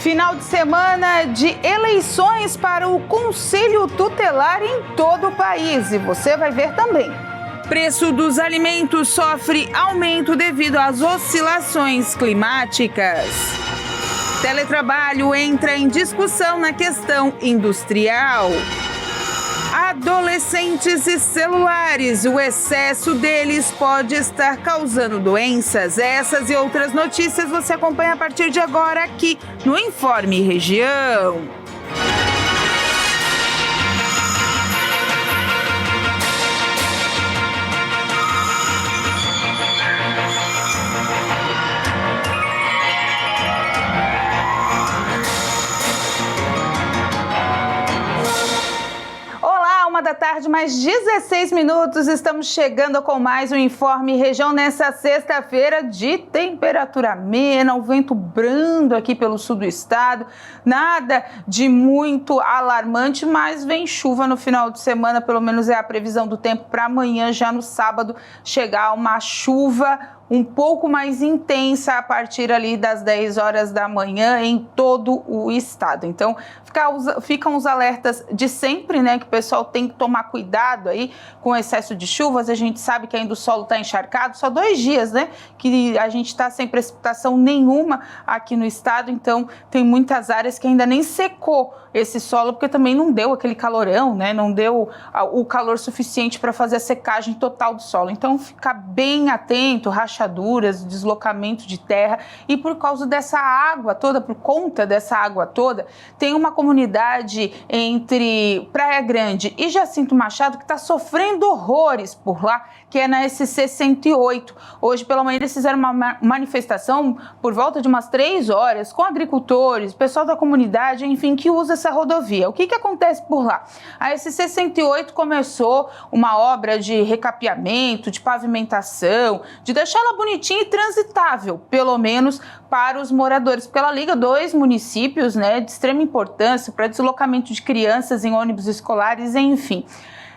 Final de semana de eleições para o Conselho Tutelar em todo o país, e você vai ver também. Preço dos alimentos sofre aumento devido às oscilações climáticas. Teletrabalho entra em discussão na questão industrial. Adolescentes e celulares, o excesso deles pode estar causando doenças. Essas e outras notícias você acompanha a partir de agora aqui no Informe Região. Da tarde, mais 16 minutos, estamos chegando com mais um Informe Região nessa sexta-feira de temperatura amena, o vento brando aqui pelo sul do estado, nada de muito alarmante, mas vem chuva no final de semana, pelo menos é a previsão do tempo para amanhã, já no sábado, chegar uma chuva um pouco mais intensa a partir ali das 10 horas da manhã em todo o estado. Então, ficam os alertas de sempre, né, que o pessoal tem que tomar cuidado aí com o excesso de chuvas. A gente sabe que ainda o solo está encharcado, só 2 dias, né, que a gente está sem precipitação nenhuma aqui no estado, então tem muitas áreas que ainda nem secou esse solo, porque também não deu aquele calorão, né, não deu o calor suficiente para fazer a secagem total do solo. Então, ficar bem atento, rachaduras, deslocamento de terra, e por causa dessa água toda, por conta dessa água toda, tem uma comunidade entre Praia Grande e Jacinto Machado que está sofrendo horrores por lá, que é na SC 108. Hoje pela manhã eles fizeram uma manifestação por volta de umas 3 horas com agricultores, pessoal da comunidade, enfim, que usa essa rodovia. O que acontece por lá? A SC 108 começou uma obra de recapeamento, de pavimentação, de deixar ela bonitinha e transitável, pelo menos para os moradores, porque ela liga 2 municípios, né, de extrema importância para deslocamento de crianças em ônibus escolares, enfim.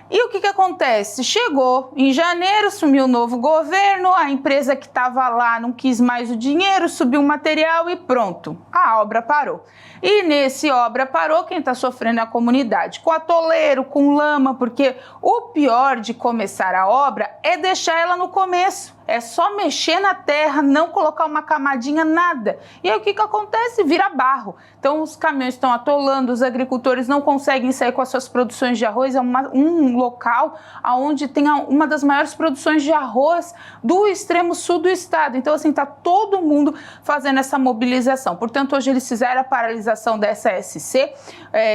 E o que acontece? Chegou em janeiro, sumiu o novo governo, a empresa que estava lá não quis mais o dinheiro, subiu o material e pronto, a obra parou. E nesse obra parou, quem está sofrendo é a comunidade, com atoleiro, com lama, porque o pior de começar a obra é deixar ela no começo. É só mexer na terra, não colocar uma camadinha, nada. E aí o que acontece? Vira barro. Então os caminhões estão atolando, os agricultores não conseguem sair com as suas produções de arroz. É um local onde tem uma das maiores produções de arroz do extremo sul do estado. Então assim, está todo mundo fazendo essa mobilização. Portanto, hoje eles fizeram a paralisação dessa SC,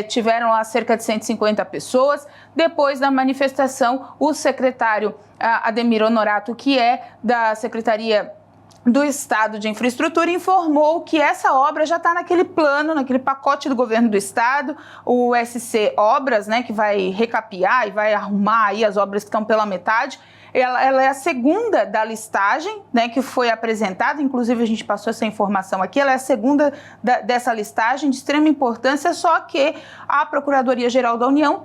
tiveram lá cerca de 150 pessoas. Depois da manifestação, o secretário Ademir Honorato, que é da Secretaria do Estado de Infraestrutura, informou que essa obra já está naquele plano, naquele pacote do governo do estado, o SC Obras, né, que vai recapear e vai arrumar aí as obras que estão pela metade. Ela é a segunda da listagem, né, que foi apresentada, inclusive a gente passou essa informação aqui, ela é a segunda dessa listagem de extrema importância, só que a Procuradoria-Geral da União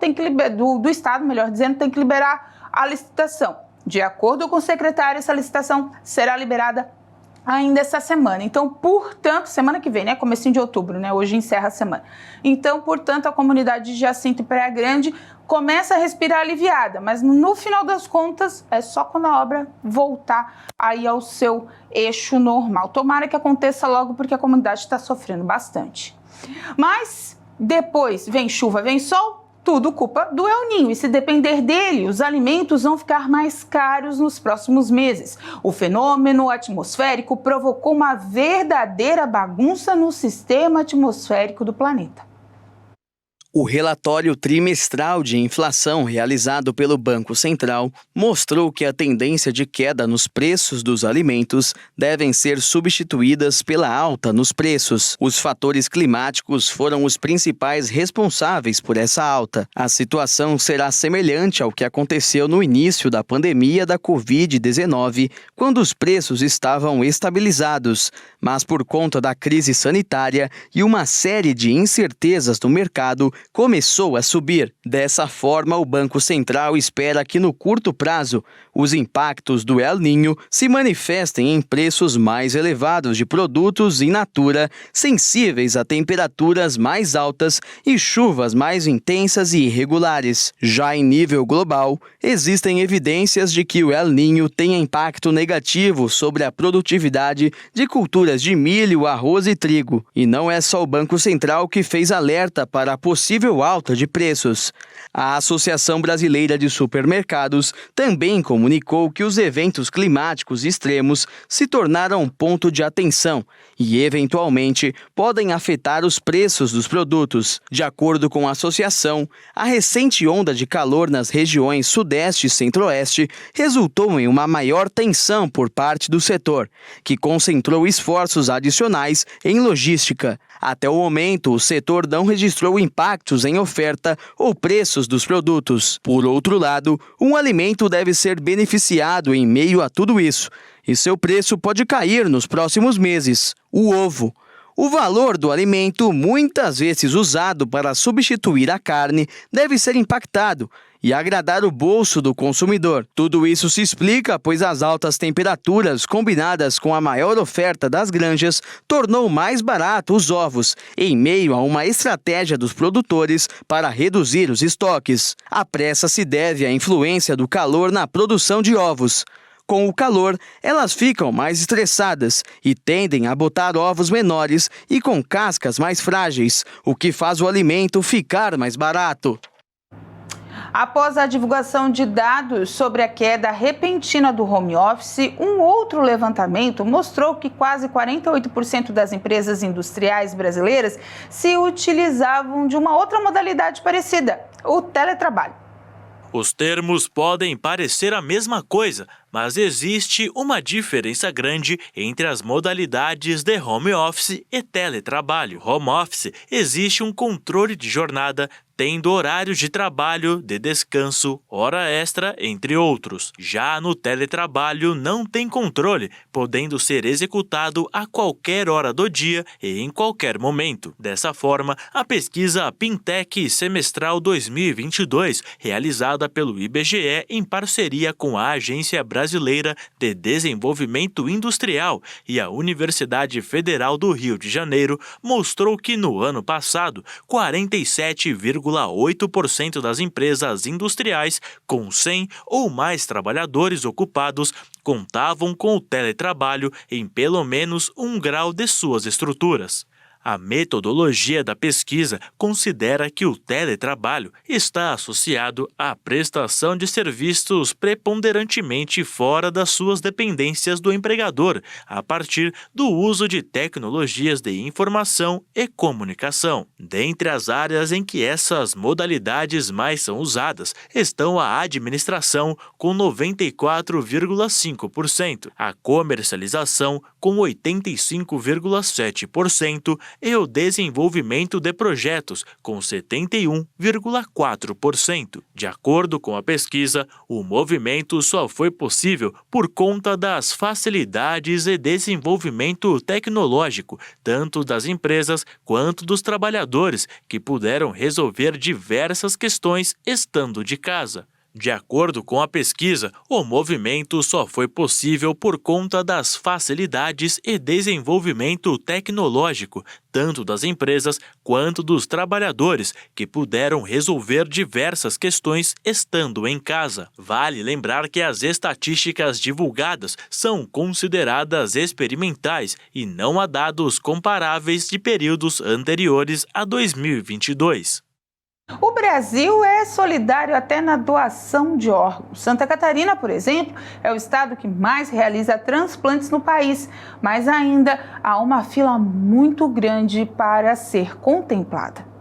do Estado, melhor dizendo, tem que liberar a licitação. De acordo com o secretário, essa licitação será liberada ainda essa semana. Então, portanto, semana que vem, né? Comecinho de outubro, né? Hoje encerra a semana. Então, portanto, a comunidade de Jacinto e Praia Grande começa a respirar aliviada, mas no final das contas é só quando a obra voltar aí ao seu eixo normal. Tomara que aconteça logo, porque a comunidade está sofrendo bastante. Mas depois vem chuva, vem sol, tudo culpa do El Niño, e se depender dele, os alimentos vão ficar mais caros nos próximos meses. O fenômeno atmosférico provocou uma verdadeira bagunça no sistema atmosférico do planeta. O relatório trimestral de inflação realizado pelo Banco Central mostrou que a tendência de queda nos preços dos alimentos devem ser substituídas pela alta nos preços. Os fatores climáticos foram os principais responsáveis por essa alta. A situação será semelhante ao que aconteceu no início da pandemia da Covid-19, quando os preços estavam estabilizados, mas por conta da crise sanitária e uma série de incertezas no mercado, começou a subir. Dessa forma, o Banco Central espera que no curto prazo, os impactos do El Niño se manifestem em preços mais elevados de produtos in natura, sensíveis a temperaturas mais altas e chuvas mais intensas e irregulares. Já em nível global, existem evidências de que o El Niño tenha impacto negativo sobre a produtividade de culturas de milho, arroz e trigo. E não é só o Banco Central que fez alerta para a possível alta de preços. A Associação Brasileira de Supermercados também comunicou que os eventos climáticos extremos se tornaram um ponto de atenção e, eventualmente, podem afetar os preços dos produtos. De acordo com a associação, a recente onda de calor nas regiões Sudeste e Centro-Oeste resultou em uma maior tensão por parte do setor, que concentrou esforços adicionais em logística. Até o momento, o setor não registrou impactos em oferta ou preços dos produtos. Por outro lado, um alimento deve ser beneficiado em meio a tudo isso, e seu preço pode cair nos próximos meses: o ovo. O valor do alimento, muitas vezes usado para substituir a carne, deve ser impactado e agradar o bolso do consumidor. Tudo isso se explica pois as altas temperaturas, combinadas com a maior oferta das granjas, tornou mais barato os ovos, em meio a uma estratégia dos produtores para reduzir os estoques. A pressa se deve à influência do calor na produção de ovos. Com o calor, elas ficam mais estressadas e tendem a botar ovos menores e com cascas mais frágeis, o que faz o alimento ficar mais barato. Após a divulgação de dados sobre a queda repentina do home office, um outro levantamento mostrou que quase 48% das empresas industriais brasileiras se utilizavam de uma outra modalidade parecida, o teletrabalho. Os termos podem parecer a mesma coisa, mas existe uma diferença grande entre as modalidades de home office e teletrabalho. Home office existe um controle de jornada, tendo horários de trabalho, de descanso, hora extra, entre outros. Já no teletrabalho não tem controle, podendo ser executado a qualquer hora do dia e em qualquer momento. Dessa forma, a pesquisa Pintec Semestral 2022, realizada pelo IBGE em parceria com a Agência Brasileira de Desenvolvimento Industrial e a Universidade Federal do Rio de Janeiro, mostrou que no ano passado, 47,8% das empresas industriais com 100 ou mais trabalhadores ocupados contavam com o teletrabalho em pelo menos um grau de suas estruturas. A metodologia da pesquisa considera que o teletrabalho está associado à prestação de serviços preponderantemente fora das suas dependências do empregador, a partir do uso de tecnologias de informação e comunicação. Dentre as áreas em que essas modalidades mais são usadas estão a administração, com 94,5%, a comercialização, com 85,7%, e o desenvolvimento de projetos, com 71,4%. De acordo com a pesquisa, o movimento só foi possível por conta das facilidades e desenvolvimento tecnológico, tanto das empresas quanto dos trabalhadores, que puderam resolver diversas questões estando de casa. De acordo com a pesquisa, o movimento só foi possível por conta das facilidades e desenvolvimento tecnológico, tanto das empresas quanto dos trabalhadores, que puderam resolver diversas questões estando em casa. Vale lembrar que as estatísticas divulgadas são consideradas experimentais e não há dados comparáveis de períodos anteriores a 2022. O Brasil é solidário até na doação de órgãos. Santa Catarina, por exemplo, é o estado que mais realiza transplantes no país, mas ainda há uma fila muito grande para ser contemplada.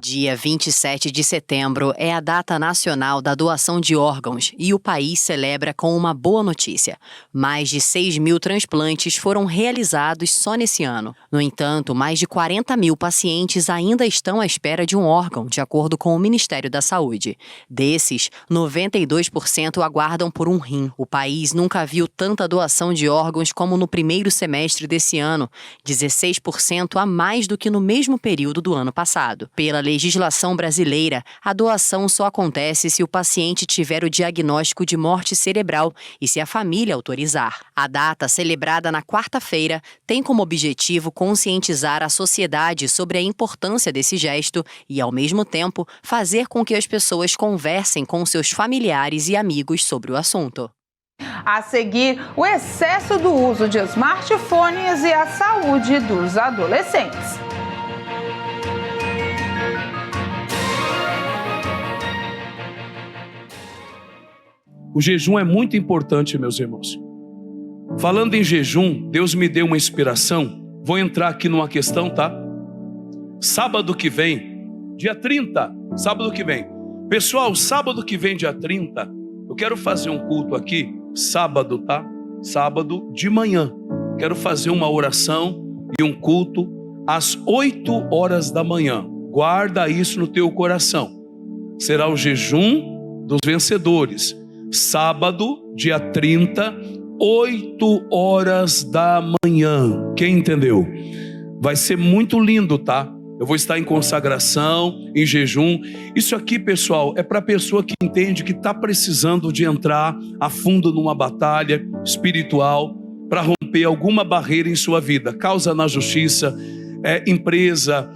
Dia 27 de setembro é a data nacional da doação de órgãos e o país celebra com uma boa notícia. Mais de 6.000 transplantes foram realizados só nesse ano. No entanto, mais de 40.000 pacientes ainda estão à espera de um órgão, de acordo com o Ministério da Saúde. Desses, 92% aguardam por um rim. O país nunca viu tanta doação de órgãos como no primeiro semestre desse ano, 16% a mais do que no mesmo período do ano passado. Pela legislação brasileira, a doação só acontece se o paciente tiver o diagnóstico de morte cerebral e se a família autorizar. A data, celebrada na quarta-feira, tem como objetivo conscientizar a sociedade sobre a importância desse gesto e, ao mesmo tempo, fazer com que as pessoas conversem com seus familiares e amigos sobre o assunto. A seguir, o excesso do uso de smartphones e a saúde dos adolescentes. O jejum é muito importante, meus irmãos. Falando em jejum, Deus me deu uma inspiração. Vou entrar aqui numa questão, tá? Sábado que vem, dia 30, sábado que vem. Pessoal, sábado que vem, dia 30, eu quero fazer um culto aqui, sábado, tá? Sábado de manhã. Quero fazer uma oração e um culto às 8 horas da manhã. Guarda isso no teu coração. Será o jejum dos vencedores. Sábado, dia 30, 8 horas da manhã. Quem entendeu? Vai ser muito lindo, tá? Eu vou estar em consagração, em jejum. Isso aqui, pessoal, é para a pessoa que entende que está precisando de entrar a fundo numa batalha espiritual para romper alguma barreira em sua vida. Causa na justiça, empresa,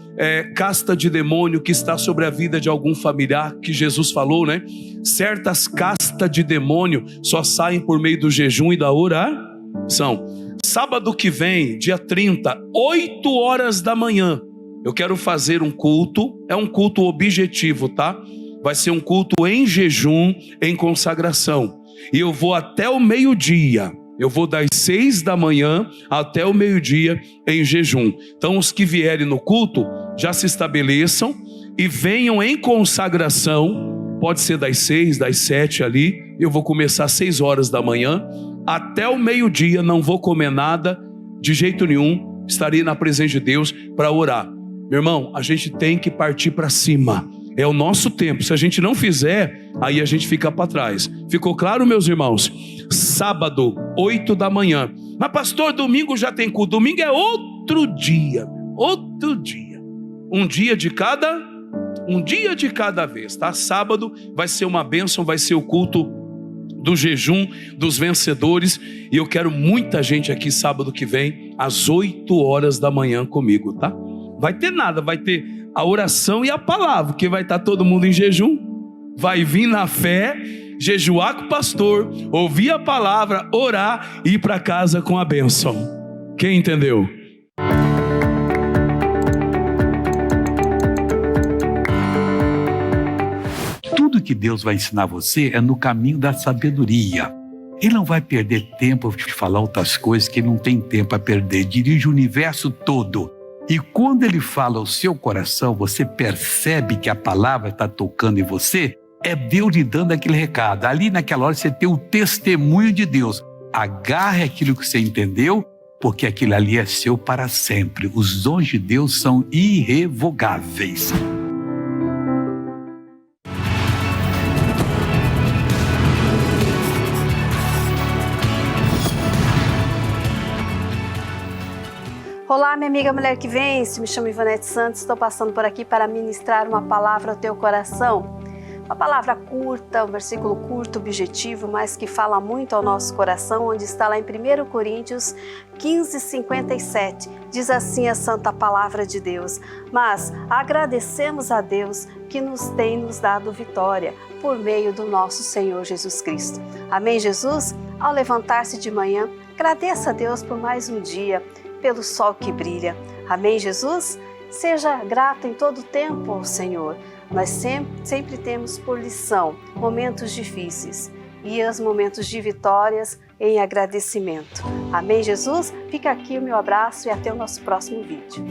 casta de demônio que está sobre a vida de algum familiar, que Jesus falou, né? Certas castas de demônio só saem por meio do jejum e da oração. Sábado que vem, dia 30, 8 horas da manhã, eu quero fazer um culto, é um culto objetivo, tá? Vai ser um culto em jejum, em consagração. E eu vou até o meio-dia. Eu vou das 6 da manhã até o meio-dia em jejum. Então os que vierem no culto já se estabeleçam e venham em consagração. Pode ser das 6, das 7 ali. Eu vou começar às 6 horas da manhã. Até o meio-dia não vou comer nada de jeito nenhum. Estarei na presença de Deus para orar. Meu irmão, a gente tem que partir para cima. É o nosso tempo. Se a gente não fizer, aí a gente fica para trás. Ficou claro, meus irmãos? Sábado, 8 da manhã. Mas pastor, domingo já tem culto. Domingo é outro dia. Outro dia. Um dia de cada vez, tá? Sábado vai ser uma bênção, vai ser o culto do jejum dos vencedores. E eu quero muita gente aqui sábado que vem, às 8 horas da manhã comigo, tá? Vai ter nada, vai ter a oração e a palavra, porque vai estar todo mundo em jejum. Vai vir na fé, jejuar com o pastor, ouvir a palavra, orar e ir para casa com a bênção. Quem entendeu? Tudo que Deus vai ensinar você é no caminho da sabedoria. Ele não vai perder tempo de falar outras coisas que ele não tem tempo a perder. Dirige o universo todo. E quando ele fala ao seu coração, você percebe que a palavra está tocando em você, é Deus lhe dando aquele recado. Ali naquela hora você tem o testemunho de Deus. Agarre aquilo que você entendeu, porque aquilo ali é seu para sempre. Os dons de Deus são irrevogáveis. Olá, minha amiga Mulher que Vence, me chamo Ivanete Santos, estou passando por aqui para ministrar uma palavra ao teu coração. Uma palavra curta, um versículo curto, objetivo, mas que fala muito ao nosso coração, onde está lá em 1 Coríntios 15:57. Diz assim a santa palavra de Deus: mas agradecemos a Deus que tem nos dado vitória por meio do nosso Senhor Jesus Cristo. Amém, Jesus? Ao levantar-se de manhã, agradeça a Deus por mais um dia, pelo sol que brilha. Amém, Jesus? Seja grato em todo tempo ao Senhor. Nós sempre temos por lição momentos difíceis e os momentos de vitórias em agradecimento. Amém, Jesus? Fica aqui o meu abraço e até o nosso próximo vídeo.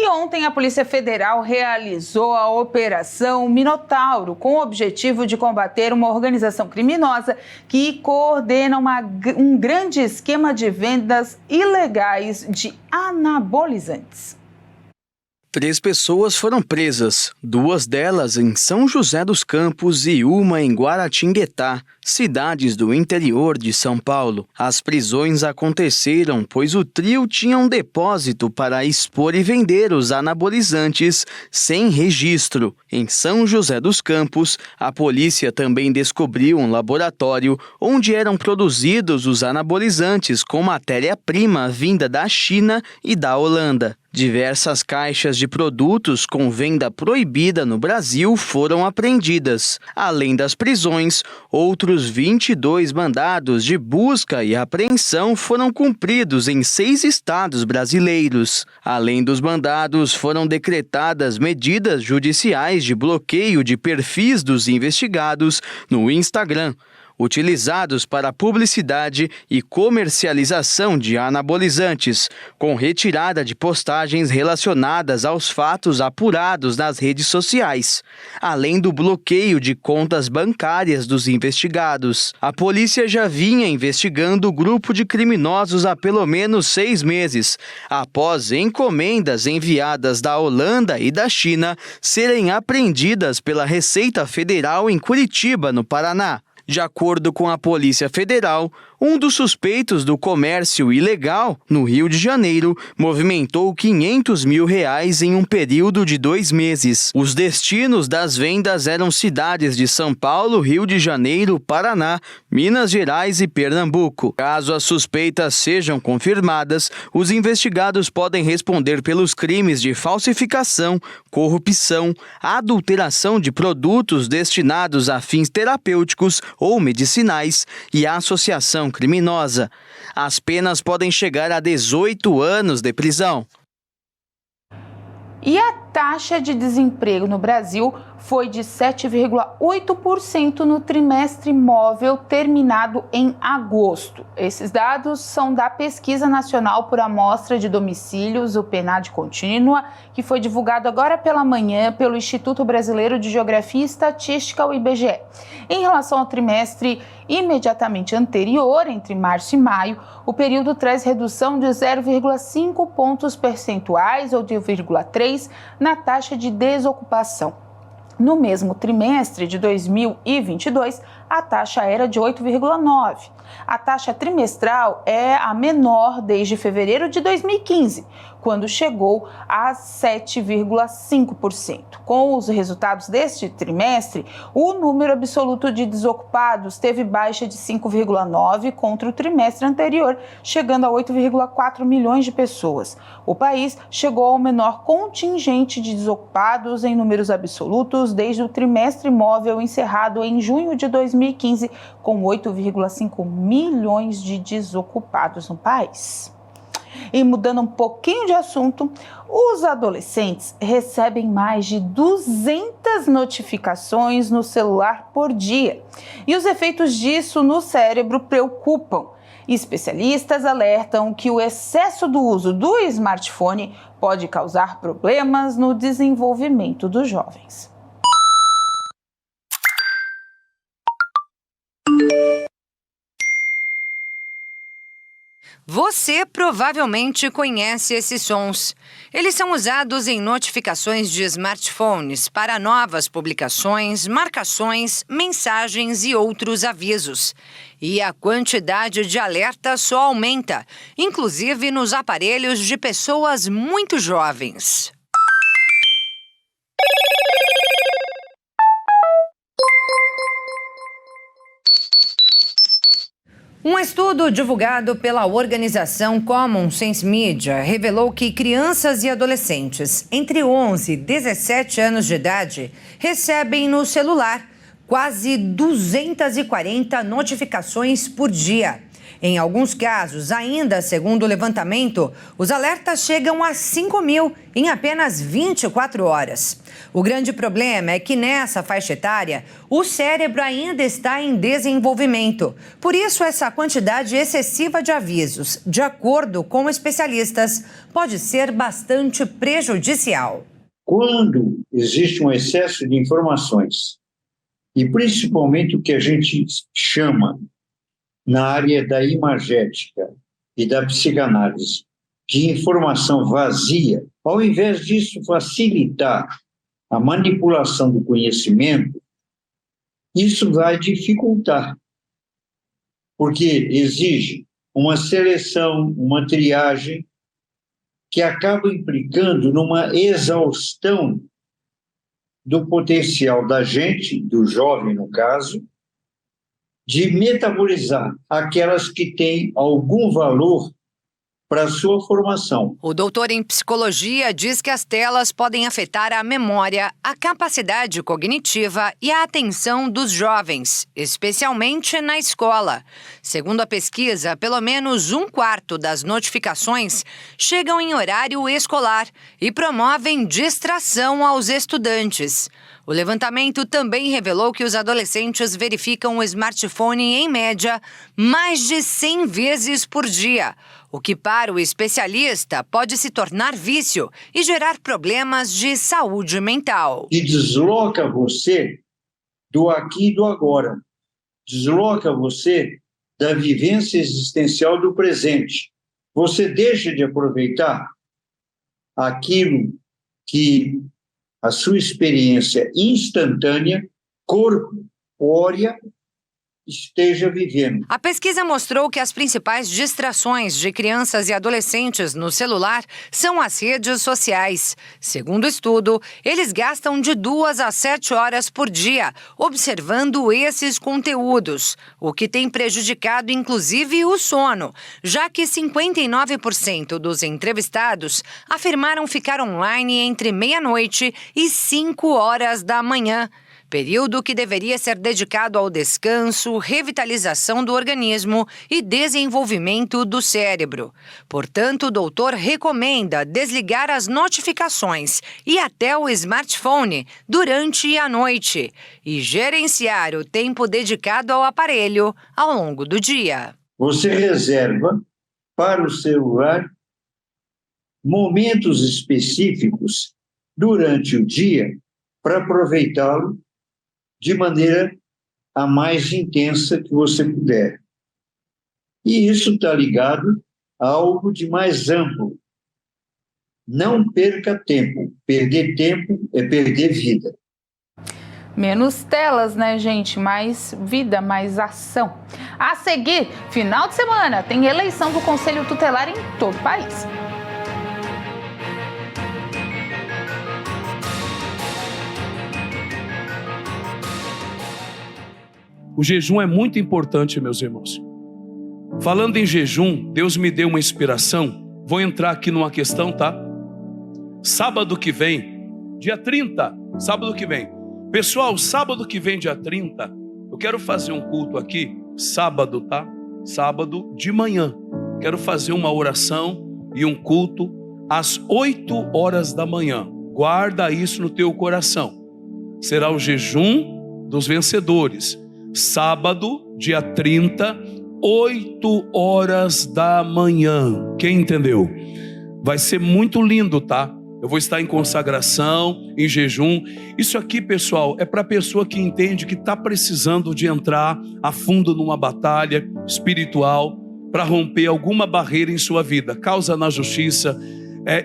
Ontem, a Polícia Federal realizou a Operação Minotauro, com o objetivo de combater uma organização criminosa que coordena um grande esquema de vendas ilegais de anabolizantes. 3 pessoas foram presas, 2 delas em São José dos Campos e uma em Guaratinguetá, cidades do interior de São Paulo. As prisões aconteceram pois o trio tinha um depósito para expor e vender os anabolizantes sem registro. Em São José dos Campos, a polícia também descobriu um laboratório onde eram produzidos os anabolizantes com matéria-prima vinda da China e da Holanda. Diversas caixas de produtos com venda proibida no Brasil foram apreendidas. Além das prisões, outros 22 mandados de busca e apreensão foram cumpridos em 6 estados brasileiros. Além dos mandados, foram decretadas medidas judiciais de bloqueio de perfis dos investigados no Instagram, utilizados para publicidade e comercialização de anabolizantes, com retirada de postagens relacionadas aos fatos apurados nas redes sociais, além do bloqueio de contas bancárias dos investigados. A polícia já vinha investigando o grupo de criminosos há pelo menos 6 meses, após encomendas enviadas da Holanda e da China serem apreendidas pela Receita Federal em Curitiba, no Paraná. De acordo com a Polícia Federal, um dos suspeitos do comércio ilegal no Rio de Janeiro movimentou R$500 mil em um período de 2 meses. Os destinos das vendas eram cidades de São Paulo, Rio de Janeiro, Paraná, Minas Gerais e Pernambuco. Caso as suspeitas sejam confirmadas, os investigados podem responder pelos crimes de falsificação, corrupção, adulteração de produtos destinados a fins terapêuticos ou medicinais e associação criminosa. As penas podem chegar a 18 anos de prisão. E a taxa de desemprego no Brasil foi de 7,8% no trimestre móvel terminado em agosto. Esses dados são da Pesquisa Nacional por Amostra de Domicílios, o PNAD Contínua, que foi divulgado agora pela manhã pelo Instituto Brasileiro de Geografia e Estatística, o IBGE. Em relação ao trimestre imediatamente anterior, entre março e maio, o período traz redução de 0,5 pontos percentuais ou de 0,3 na taxa de desocupação. No mesmo trimestre de 2022, a taxa era de 8,9. A taxa trimestral é a menor desde fevereiro de 2015, quando chegou a 7,5%. Com os resultados deste trimestre, o número absoluto de desocupados teve baixa de 5,9 contra o trimestre anterior, chegando a 8,4 milhões de pessoas. O país chegou ao menor contingente de desocupados em números absolutos desde o trimestre móvel encerrado em junho de 2015, com 8,5 milhões de desocupados no país. E mudando um pouquinho de assunto, os adolescentes recebem mais de 200 notificações no celular por dia. E os efeitos disso no cérebro preocupam. Especialistas alertam que o excesso do uso do smartphone pode causar problemas no desenvolvimento dos jovens. Você provavelmente conhece esses sons. Eles são usados em notificações de smartphones para novas publicações, marcações, mensagens e outros avisos. E a quantidade de alertas só aumenta, inclusive nos aparelhos de pessoas muito jovens. Um estudo divulgado pela organização Common Sense Media revelou que crianças e adolescentes entre 11 e 17 anos de idade recebem no celular quase 240 notificações por dia. Em alguns casos, ainda segundo o levantamento, os alertas chegam a 5.000 em apenas 24 horas. O grande problema é que nessa faixa etária, o cérebro ainda está em desenvolvimento. Por isso, essa quantidade excessiva de avisos, de acordo com especialistas, pode ser bastante prejudicial. Quando existe um excesso de informações, e principalmente o que a gente chama na área da imagética e da psicanálise de informação vazia, ao invés disso facilitar a manipulação do conhecimento, isso vai dificultar, porque exige uma seleção, uma triagem, que acaba implicando numa exaustão do potencial da gente, do jovem no caso, de metabolizar aquelas que têm algum valor para a sua formação. O doutor em psicologia diz que as telas podem afetar a memória, a capacidade cognitiva e a atenção dos jovens, especialmente na escola. Segundo a pesquisa, pelo menos 1/4 das notificações chegam em horário escolar e promovem distração aos estudantes. O levantamento também revelou que os adolescentes verificam o smartphone, em média, mais de 100 vezes por dia, o que para o especialista pode se tornar vício e gerar problemas de saúde mental. E desloca você do aqui e do agora, desloca você da vivência existencial do presente. Você deixa de aproveitar aquilo que a sua experiência instantânea, corpórea, esteja vivendo. A pesquisa mostrou que as principais distrações de crianças e adolescentes no celular são as redes sociais. Segundo o estudo, eles gastam de 2 a 7 horas por dia observando esses conteúdos, o que tem prejudicado inclusive o sono, já que 59% dos entrevistados afirmaram ficar online entre meia-noite e 5 horas da manhã. Período que deveria ser dedicado ao descanso, revitalização do organismo e desenvolvimento do cérebro. Portanto, o doutor recomenda desligar as notificações e até o smartphone durante a noite e gerenciar o tempo dedicado ao aparelho ao longo do dia. Você reserva para o celular momentos específicos durante o dia para aproveitá-lo de maneira a mais intensa que você puder. E isso está ligado a algo de mais amplo. Não perca tempo. Perder tempo é perder vida. Menos telas, né, gente? Mais vida, mais ação. A seguir, final de semana, tem eleição do Conselho Tutelar em todo o país. O jejum é muito importante, meus irmãos. Falando em jejum, Deus me deu uma inspiração. Vou entrar aqui numa questão, tá? Sábado que vem, dia 30, sábado que vem. Pessoal, sábado que vem, dia 30, eu quero fazer um culto aqui, sábado, tá? Sábado de manhã. Quero fazer uma oração e um culto às 8 horas da manhã. Guarda isso no teu coração. Será o jejum dos vencedores. Sábado, dia 30, 8 horas da manhã. Quem entendeu? Vai ser muito lindo, tá? Eu vou estar em consagração, em jejum. Isso aqui, pessoal, é para a pessoa que entende que está precisando de entrar a fundo numa batalha espiritual para romper alguma barreira em sua vida. Causa na justiça,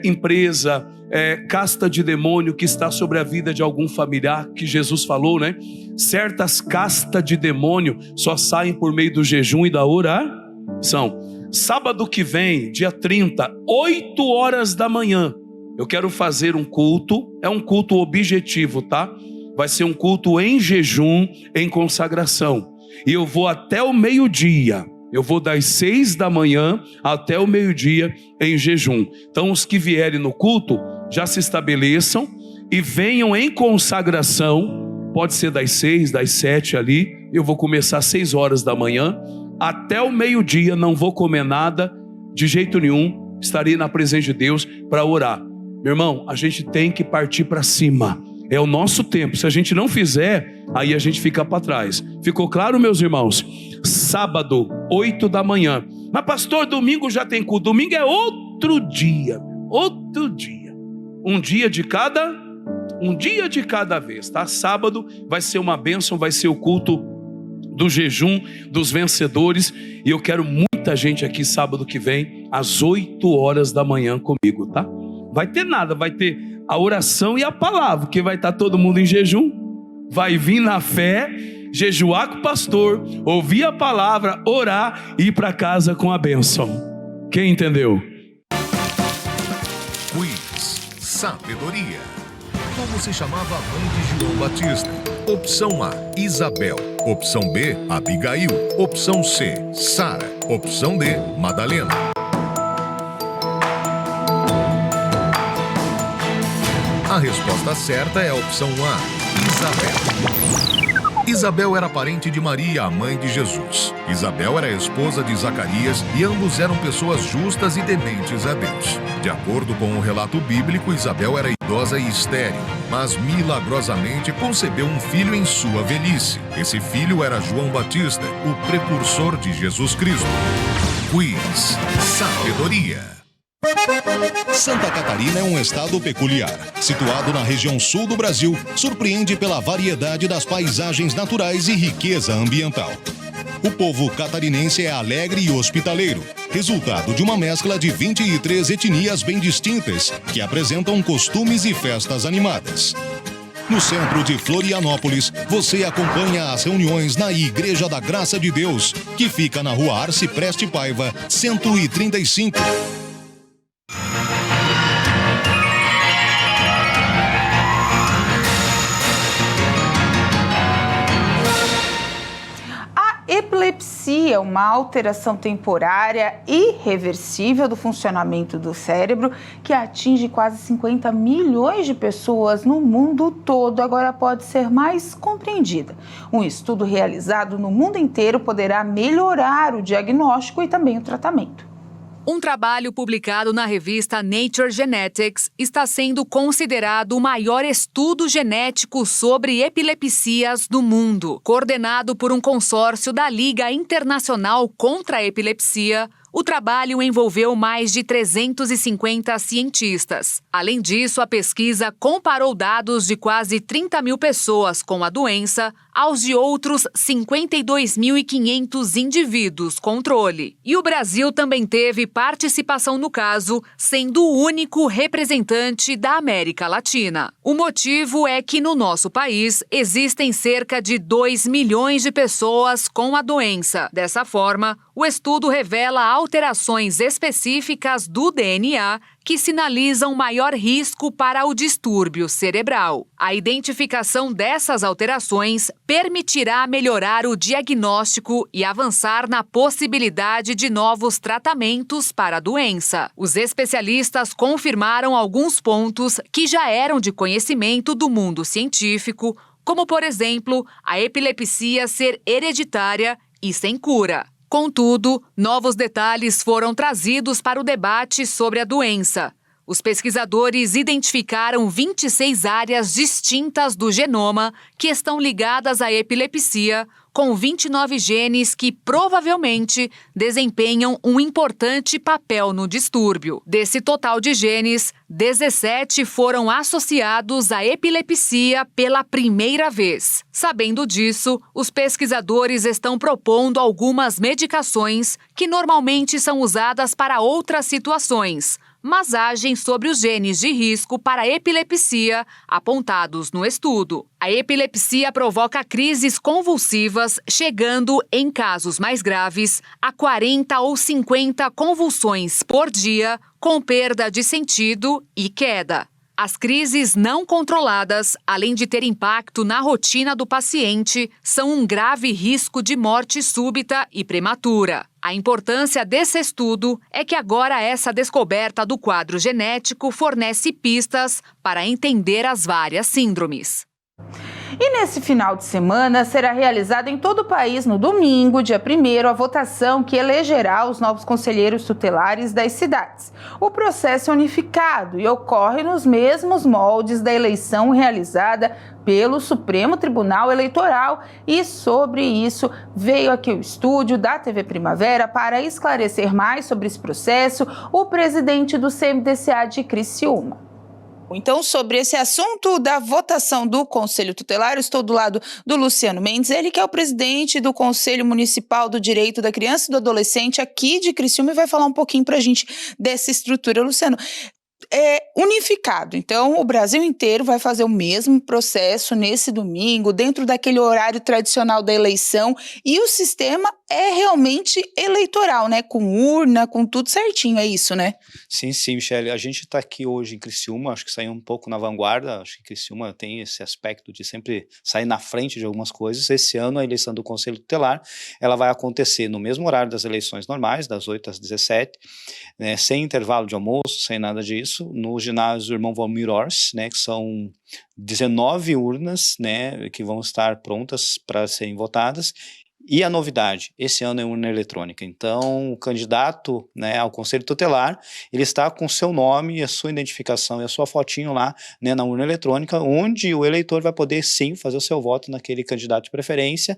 empresa, casta de demônio que está sobre a vida de algum familiar, que Jesus falou, né? Certas castas de demônio só saem por meio do jejum e da oração. Sábado que vem, dia 30, 8 horas da manhã, eu quero fazer um culto, é um culto objetivo, tá? Vai ser um culto em jejum, em consagração. E eu vou até o meio-dia. Eu vou das 6 da manhã até o meio-dia em jejum. Então os que vierem no culto já se estabeleçam e venham em consagração. Pode ser das 6, das 7 ali. Eu vou começar às 6 horas da manhã. Até o meio-dia não vou comer nada, de jeito nenhum. Estarei na presença de Deus para orar. Meu irmão, a gente tem que partir para cima. É o nosso tempo. Se a gente não fizer, aí a gente fica para trás. Ficou claro, meus irmãos? Sábado, 8 da manhã. Mas pastor, domingo já tem culto. Domingo é outro dia. Outro dia. Um dia de cada vez, tá? Sábado vai ser uma bênção, vai ser o culto do jejum dos vencedores. E eu quero muito muita gente aqui sábado que vem, às 8 horas da manhã comigo, tá? Vai ter nada, vai ter a oração e a palavra, porque vai estar todo mundo em jejum. Vai vir na fé, jejuar com o pastor, ouvir a palavra, orar e ir para casa com a bênção. Quem entendeu? Quiz Sabedoria. Como se chamava a mãe de João Batista? Opção A, Isabel. Opção B, Abigail. Opção C, Sara. Opção D, Madalena. A resposta certa é a opção A, Isabel. Isabel era parente de Maria, a mãe de Jesus. Isabel era esposa de Zacarias e ambos eram pessoas justas e tementes a Deus. De acordo com o relato bíblico, Isabel era idosa e estéril, mas milagrosamente concebeu um filho em sua velhice. Esse filho era João Batista, o precursor de Jesus Cristo. Quiz Sabedoria. Santa Catarina é um estado peculiar. Situado na região sul do Brasil, surpreende pela variedade das paisagens naturais e riqueza ambiental. O povo catarinense é alegre e hospitaleiro, resultado de uma mescla de 23 etnias bem distintas, que apresentam costumes e festas animadas. No centro de Florianópolis, você acompanha as reuniões na Igreja da Graça de Deus, que fica na Rua Arce Preste Paiva, 135. Epilepsia, uma alteração temporária irreversível do funcionamento do cérebro que atinge quase 50 milhões de pessoas no mundo todo, agora pode ser mais compreendida. Um estudo realizado no mundo inteiro poderá melhorar o diagnóstico e também o tratamento. Um trabalho publicado na revista Nature Genetics está sendo considerado o maior estudo genético sobre epilepsias do mundo. Coordenado por um consórcio da Liga Internacional contra a Epilepsia, o trabalho envolveu mais de 350 cientistas. Além disso, a pesquisa comparou dados de quase 30 mil pessoas com a doença aos de outros 52.500 indivíduos controle. E o Brasil também teve participação no caso, sendo o único representante da América Latina. O motivo é que no nosso país existem cerca de 2 milhões de pessoas com a doença. Dessa forma, o estudo revela alterações específicas do DNA que sinalizam maior risco para o distúrbio cerebral. A identificação dessas alterações permitirá melhorar o diagnóstico e avançar na possibilidade de novos tratamentos para a doença. Os especialistas confirmaram alguns pontos que já eram de conhecimento do mundo científico, como, por exemplo, a epilepsia ser hereditária e sem cura. Contudo, novos detalhes foram trazidos para o debate sobre a doença. Os pesquisadores identificaram 26 áreas distintas do genoma que estão ligadas à epilepsia, com 29 genes que provavelmente desempenham um importante papel no distúrbio. Desse total de genes, 17 foram associados à epilepsia pela primeira vez. Sabendo disso, os pesquisadores estão propondo algumas medicações que normalmente são usadas para outras situações, mas agem sobre os genes de risco para a epilepsia apontados no estudo. A epilepsia provoca crises convulsivas, chegando, em casos mais graves, a 40 ou 50 convulsões por dia, com perda de sentido e queda. As crises não controladas, além de ter impacto na rotina do paciente, são um grave risco de morte súbita e prematura. A importância desse estudo é que agora essa descoberta do quadro genético fornece pistas para entender as várias síndromes. E nesse final de semana será realizada em todo o país, no domingo, dia 1º, a votação que elegerá os novos conselheiros tutelares das cidades. O processo é unificado e ocorre nos mesmos moldes da eleição realizada pelo Supremo Tribunal Eleitoral. E sobre isso veio aqui o estúdio da TV Primavera para esclarecer mais sobre esse processo o presidente do CMDCA de Criciúma. Então, sobre esse assunto da votação do Conselho Tutelar, eu estou do lado do Luciano Mendes, ele que é o presidente do Conselho Municipal do Direito da Criança e do Adolescente aqui de Criciúma e vai falar um pouquinho para a gente dessa estrutura. Luciano, é unificado, então o Brasil inteiro vai fazer o mesmo processo nesse domingo, dentro daquele horário tradicional da eleição, e o sistema é realmente eleitoral, né? Com urna, com tudo certinho, é isso, né? Sim, Michele, a gente está aqui hoje em Criciúma, acho que saiu um pouco na vanguarda, acho que Criciúma tem esse aspecto de sempre sair na frente de algumas coisas. Esse ano a eleição do Conselho Tutelar, ela vai acontecer no mesmo horário das eleições normais, das 8 às 17, né, sem intervalo de almoço, sem nada disso, no ginásio Irmão Valmir Ors, né, que são 19 urnas, né, que vão estar prontas para serem votadas. E a novidade, esse ano é urna eletrônica, então o candidato, né, ao Conselho Tutelar, ele está com seu nome, a sua identificação e a sua fotinho lá, né, na urna eletrônica, onde o eleitor vai poder sim fazer o seu voto naquele candidato de preferência,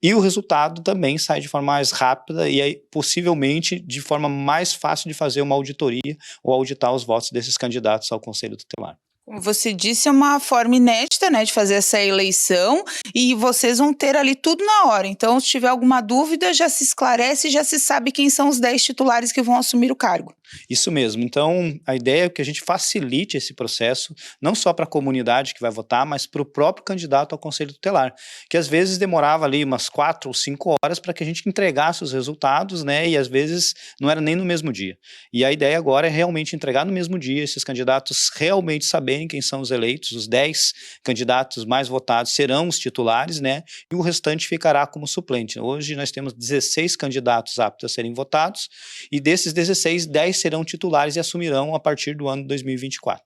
e o resultado também sai de forma mais rápida e aí, possivelmente de forma mais fácil de fazer uma auditoria ou auditar os votos desses candidatos ao Conselho Tutelar. Como você disse, é uma forma inédita, né, de fazer essa eleição e vocês vão ter ali tudo na hora. Então, se tiver alguma dúvida, já se esclarece e já se sabe quem são os 10 titulares que vão assumir o cargo. Isso mesmo. Então, a ideia é que a gente facilite esse processo, não só para a comunidade que vai votar, mas para o próprio candidato ao Conselho Tutelar, que às vezes demorava ali umas 4 ou 5 horas para que a gente entregasse os resultados, né, e às vezes não era nem no mesmo dia. E a ideia agora é realmente entregar no mesmo dia, esses candidatos realmente saberem quem são os eleitos, os 10 candidatos mais votados serão os titulares, né, e o restante ficará como suplente. Hoje nós temos 16 candidatos aptos a serem votados, e desses 16, 10 serão titulares e assumirão a partir do ano de 2024.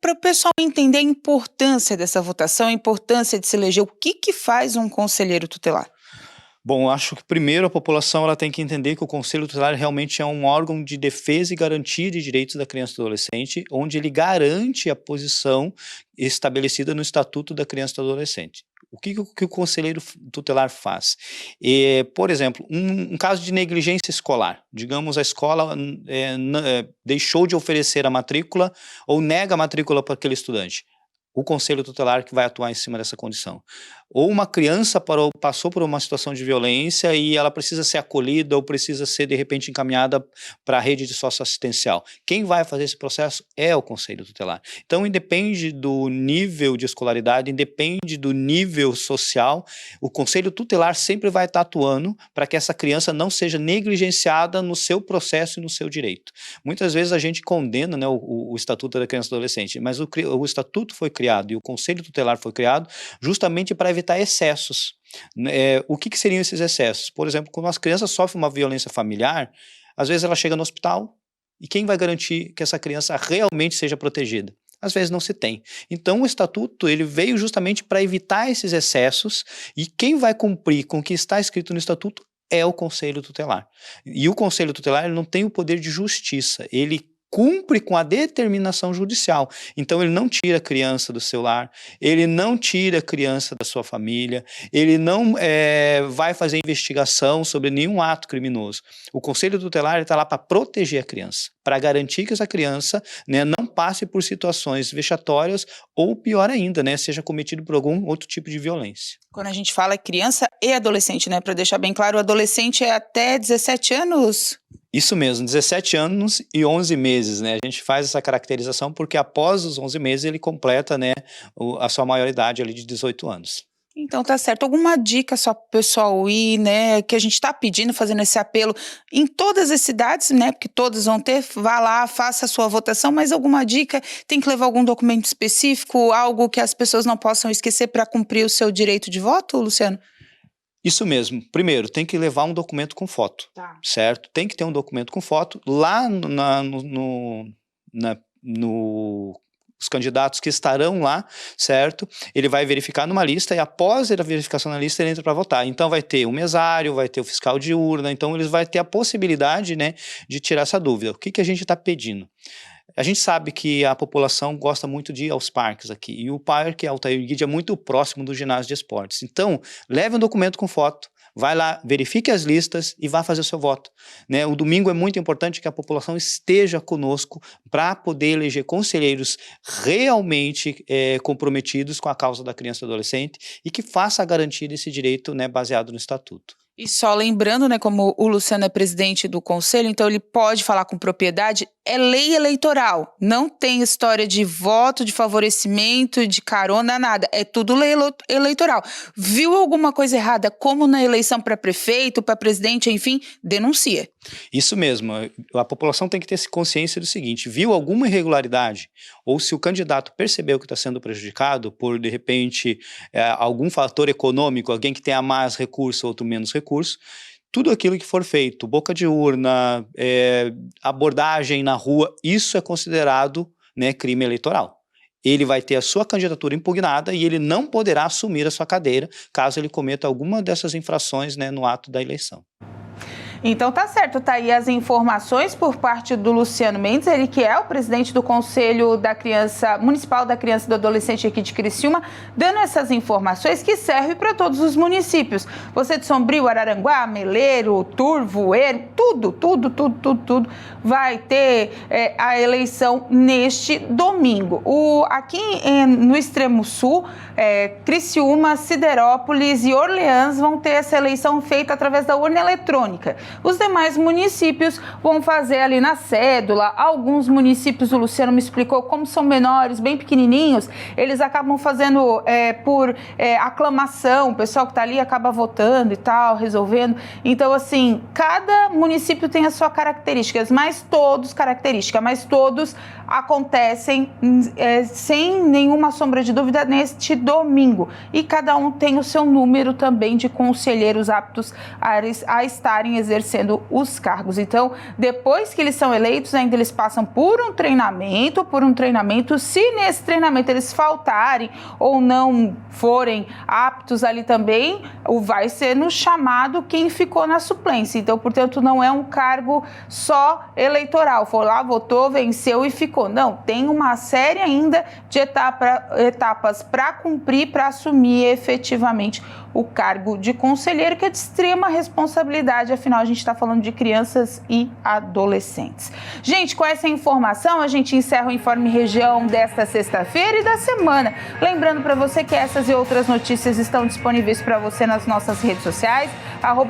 Para o pessoal entender a importância dessa votação, a importância de se eleger, o que faz um conselheiro tutelar? Bom, acho que primeiro a população ela tem que entender que o Conselho Tutelar realmente é um órgão de defesa e garantia de direitos da criança e do adolescente, onde ele garante a posição estabelecida no Estatuto da Criança e do Adolescente. O que o conselheiro tutelar faz? Por exemplo, um caso de negligência escolar. Digamos, a escola deixou de oferecer a matrícula ou nega a matrícula para aquele estudante. O Conselho Tutelar que vai atuar em cima dessa condição. Ou uma criança passou por uma situação de violência e ela precisa ser acolhida ou precisa ser, de repente, encaminhada para a rede de socioassistencial. Quem vai fazer esse processo é o Conselho Tutelar. Então, independe do nível de escolaridade, independe do nível social, o Conselho Tutelar sempre vai estar atuando para que essa criança não seja negligenciada no seu processo e no seu direito. Muitas vezes a gente condena, né, o Estatuto da Criança e do Adolescente, mas o Estatuto foi criado e o Conselho Tutelar foi criado justamente para evitar excessos. O que seriam esses excessos? Por exemplo, quando as crianças sofrem uma violência familiar, às vezes ela chega no hospital e quem vai garantir que essa criança realmente seja protegida? Às vezes não se tem. Então o Estatuto ele veio justamente para evitar esses excessos e quem vai cumprir com o que está escrito no Estatuto é o Conselho Tutelar. E o Conselho Tutelar ele não tem o poder de justiça, ele cumpre com a determinação judicial. Então ele não tira a criança do seu lar, ele não tira a criança da sua família, ele não vai fazer investigação sobre nenhum ato criminoso. O Conselho Tutelar está lá para proteger a criança, para garantir que essa criança, né, não passe por situações vexatórias ou pior ainda, né, seja cometido por algum outro tipo de violência. Quando a gente fala criança e adolescente, né, para deixar bem claro, o adolescente é até 17 anos? Isso mesmo, 17 anos e 11 meses, né? A gente faz essa caracterização porque após os 11 meses ele completa, né, a sua maioridade ali de 18 anos. Então tá certo. Alguma dica só pro pessoal ir, né, que a gente tá pedindo, fazendo esse apelo em todas as cidades, né, porque todas vão ter, vá lá, faça a sua votação, mas alguma dica? Tem que levar algum documento específico, algo que as pessoas não possam esquecer para cumprir o seu direito de voto, Luciano? Isso mesmo. Primeiro, tem que levar um documento com foto, certo? Tem que ter um documento com foto. Lá os candidatos que estarão lá, certo? Ele vai verificar numa lista e após a verificação na lista ele entra para votar. Então vai ter o mesário, vai ter o fiscal de urna, então eles vão ter a possibilidade, né, de tirar essa dúvida. O que a gente está pedindo? A gente sabe que a população gosta muito de ir aos parques aqui, e o Parque Altair Guide é muito próximo do ginásio de esportes. Então, leve um documento com foto, vai lá, verifique as listas e vá fazer o seu voto, né? O domingo é muito importante que a população esteja conosco para poder eleger conselheiros realmente comprometidos com a causa da criança e do adolescente e que faça a garantia desse direito, né, baseado no estatuto. E só lembrando, né, como o Luciano é presidente do conselho, então ele pode falar com propriedade, é lei eleitoral, não tem história de voto, de favorecimento, de carona, nada, é tudo lei eleitoral. Viu alguma coisa errada, como na eleição para prefeito, para presidente, enfim, denuncia. Isso mesmo, a população tem que ter consciência do seguinte, viu alguma irregularidade, ou se o candidato percebeu que está sendo prejudicado por, de repente, algum fator econômico, alguém que tenha mais recurso, outro menos recurso, tudo aquilo que for feito, boca de urna, abordagem na rua, isso é considerado, né, crime eleitoral. Ele vai ter a sua candidatura impugnada e ele não poderá assumir a sua cadeira caso ele cometa alguma dessas infrações, né, no ato da eleição. Então tá certo, tá aí as informações por parte do Luciano Mendes, ele que é o presidente do Conselho da Criança Municipal da Criança e do Adolescente aqui de Criciúma, dando essas informações que servem para todos os municípios. Você de Sombrio, Araranguá, Meleiro, Turvo, tudo vai ter a eleição neste domingo. Aqui no extremo sul, Criciúma, Siderópolis e Orleans vão ter essa eleição feita através da urna eletrônica. Os demais municípios vão fazer ali na cédula. Alguns municípios, o Luciano me explicou, como são menores, bem pequenininhos, eles acabam fazendo por aclamação, o pessoal que está ali acaba votando e tal, resolvendo. Então, assim, cada município tem as suas características, mas todos acontecem sem nenhuma sombra de dúvida neste domingo. E cada um tem o seu número também de conselheiros aptos a estarem exercendo os cargos. Então, depois que eles são eleitos, ainda eles passam por um treinamento. Se nesse treinamento eles faltarem ou não forem aptos ali também, vai ser no chamado quem ficou na suplência. Então, portanto, não é um cargo só eleitoral. Foi lá, votou, venceu e ficou. Não, tem uma série ainda de etapas para cumprir, para assumir efetivamente o cargo de conselheiro, que é de extrema responsabilidade, afinal a gente está falando de crianças e adolescentes. Gente, com essa informação a gente encerra o Informe Região desta sexta-feira e da semana. Lembrando para você que essas e outras notícias estão disponíveis para você nas nossas redes sociais,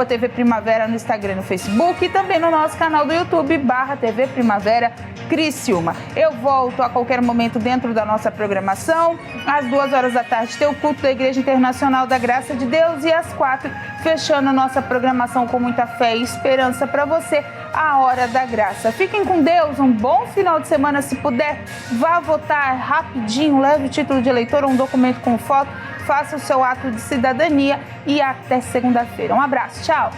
@TV Primavera no Instagram e no Facebook, e também no nosso canal do YouTube, /TV Primavera Criciúma. Eu volto a qualquer momento dentro da nossa programação. Às 2h da tarde tem o culto da Igreja Internacional da Graça de Deus, e às 4h, fechando a nossa programação com muita fé e esperança para você, a Hora da Graça. Fiquem com Deus, um bom final de semana. Se puder, vá votar rapidinho, leve o título de eleitor ou um documento com foto, faça o seu ato de cidadania e até segunda-feira. Um abraço, tchau!